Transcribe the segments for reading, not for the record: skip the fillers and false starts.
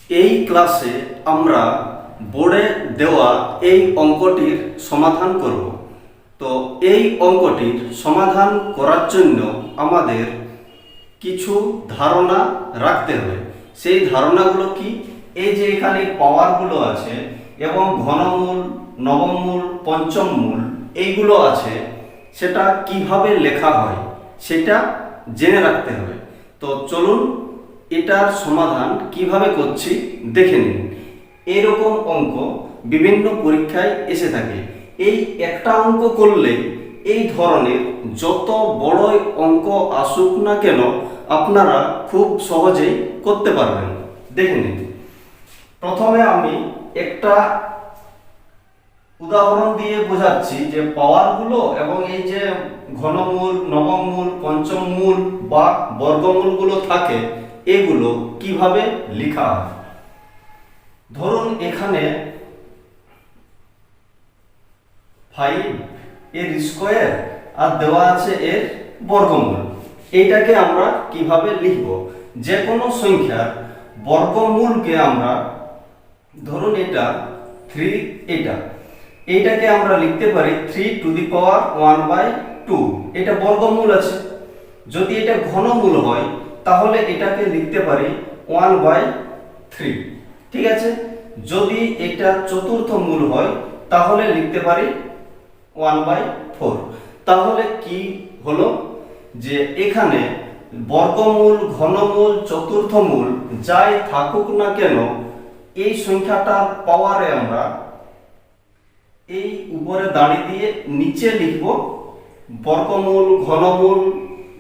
এই ক্লাসে আমরা বোর্ডে দেওয়া এই অঙ্কটির সমাধান করব। তো এই অঙ্কটির সমাধান করার জন্য আমাদের কিছু ধারণা রাখতে হবে। সেই ধারণাগুলো কি? এই যে এখানে পাওয়ারগুলো আছে এবং ঘনমূল, নবমূল, পঞ্চম মূল এইগুলো আছে, সেটা কিভাবে লেখা হয় সেটা জেনে রাখতে হবে। তো চলুন এটার সমাধান কিভাবে করছি দেখে নিন। এরকম অঙ্ক বিভিন্ন পরীক্ষায় এসে থাকে। এই একটা অঙ্ক করলে এই ধরনের যত বড় অঙ্ক আসুক না কেন আপনারা খুব সহজেই করতে পারবেন। দেখে নিন। প্রথমে আমি একটা উদাহরণ দিয়ে বোঝাচ্ছি যে পাওয়ারগুলো এবং এই যে ঘনমূল, নবমূল, পঞ্চম মূল বা বর্গমূলগুলো থাকে এগুলো কিভাবে লেখা হয়। ধরুন এখানে 5 এর স্কয়ার আর দেওয়া আছে এর বর্গমূল। এইটাকে আমরা কিভাবে লিখব? যে কোনো সংখ্যার বর্গমূলকে আমরা, ধরুন এটা 3, এইটাকে আমরা লিখতে পারি 3 টু দি পাওয়ার 1/2। এটা বর্গমূল আছে। যদি এটা ঘনমূল হয় তাহলে এটাকে লিখতে পারি 1/3। ঠিক আছে। যদি এটা চতুর্থ মূল হয় তাহলে লিখতে পারি 1/4। তাহলে কি হলো যে এখানে বর্গমূল, ঘনমূল, চতুর্থ মূল যাই থাকুক না কেন এই সংখ্যাটার পাওয়ারে আমরা এই উপরে দাঁড়িয়ে দিয়ে নিচে লিখব বর্গমূল, ঘনমূল,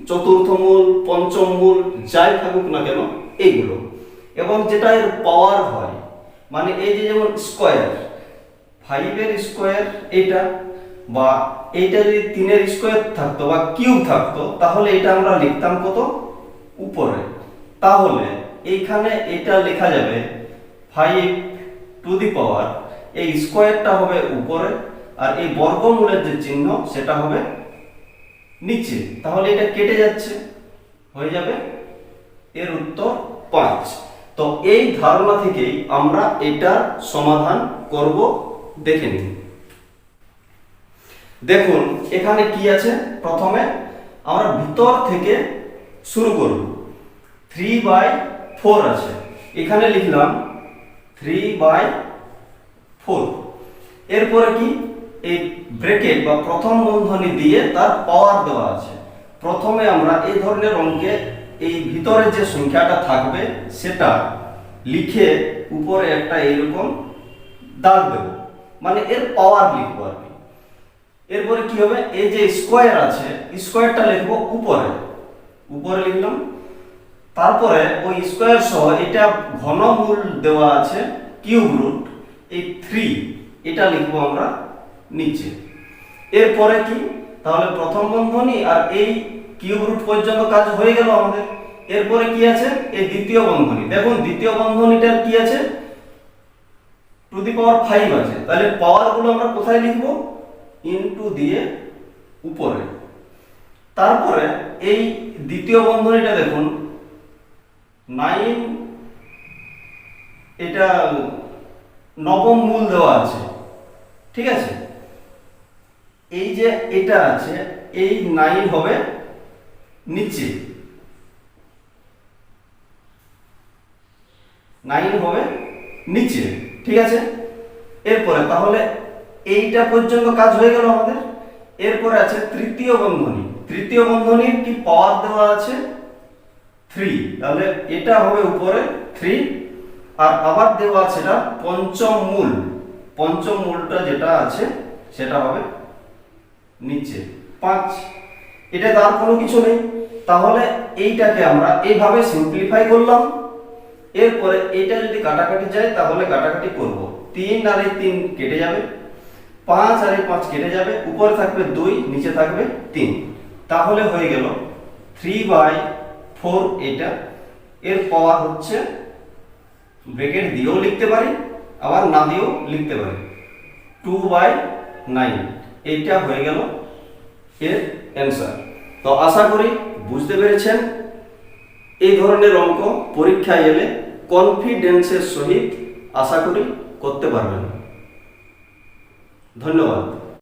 চতুর্থ মূল, পঞ্চম মূল যাই থাকুক না কেন এইগুলো। এবং যেটা এর পাওয়ার হয়, মানে এই যে যেমন স্কয়ার, 5 এর স্কয়ার এটা, বা এইটা যদি 3 এর স্কয়ার থাকতো বা কিউব থাকতো তাহলে এটা আমরা লিখতাম কত? উপরে। তাহলে এইখানে এটা লেখা যাবে 5 টু দি পাওয়ার, এই স্কয়ারটা হবে উপরে আর এই বর্গমূলের যে চিহ্ন সেটা হবে নিচে। তাহলে এটা কেটে যাচ্ছে, হয়ে যাবে এর উত্তর 5। তো এই ধারণা থেকেই আমরা এটা সমাধান করব। দেখে নিন। দেখুন এখানে কি আছে। প্রথমে আমরা ভিতর থেকে শুরু করব। 3/4 আছে, এখানে লিখলাম 3/4। এরপরে কি? এই ব্র্যাকেট বা প্রথম বন্ধনী দিয়ে তার পাওয়ার দেওয়া আছে। প্রথমে আমরা এই ধরনের অঙ্কে এই ভিতরে যে সংখ্যাটা থাকবে সেটা লিখে উপরে একটা এরকম দাগ দেব, মানে এর পাওয়ার লিখবো আর কি। এরপরে কি হবে? এই যে স্কয়ার আছে, স্কয়ারটা লিখবো উপরে, উপরে লিখলাম। তারপরে ওই স্কয়ার সহ এটা ঘনমূল দেওয়া আছে কিউব রুট, এই 3 এটা লিখবো আমরা নিচে। এরপরে কি? তাহলে প্রথম বন্ধনী আর এই কিউব রুট পর্যন্ত কাজ হয়ে গেল আমাদের। এরপরে কি আছে? এই দ্বিতীয় বন্ধনী। দেখুন দ্বিতীয় বন্ধনীটার কি আছে? টু দি পাওয়ার 5 আছে। তাহলে পাওয়ার গুলো আমরা কোথায় লিখবো? ইনটু দিয়ে উপরে। তারপরে এই দ্বিতীয় বন্ধনীটা দেখুন 9, এটা নবম মূল দেওয়া আছে। ঠিক আছে। এই যে এটা আছে এই 9 হবে নিচে, 9 হবে নিচে। ঠিক আছে। এরপরে তাহলে এইটা পর্যন্ত কাজ হয়ে গেল আমাদের। এরপরে আছে তৃতীয় বন্ধনী। তৃতীয় বন্ধনীর কি পাওয়ার দেওয়া আছে 3, তাহলে এটা হবে উপরে 3 আর আবার দেওয়া আছে এটা পঞ্চম মূল। পঞ্চম মূলটা যেটা আছে সেটা হবে নিচে 5। এটা তার কোনো কিছু নেই। তাহলে এইটাকে আমরা এইভাবে সিম্পলিফাই করলাম। এরপরে এটা যদি কাটাকাটি যায় তাহলে কাটাকাটি করব। 3 আর 3 কেটে যাবে, 5 আর 5 কেটে যাবে, উপরে থাকবে 2, নিচে থাকবে 3। তাহলে হয়ে গেল 3/4। এটা এর পাওয়ার হচ্ছে, ব্র্যাকেট দিয়েও লিখতে পারি আবার না দিয়েও লিখতে পারি, 2/9। এইটা হয়ে গেল এর অ্যান্সার। তো আশা করি বুঝতে পেরেছেন। এই ধরনের অঙ্ক পরীক্ষায় এলে কনফিডেন্সের সহিত আশা করি করতে পারবেন। ধন্যবাদ।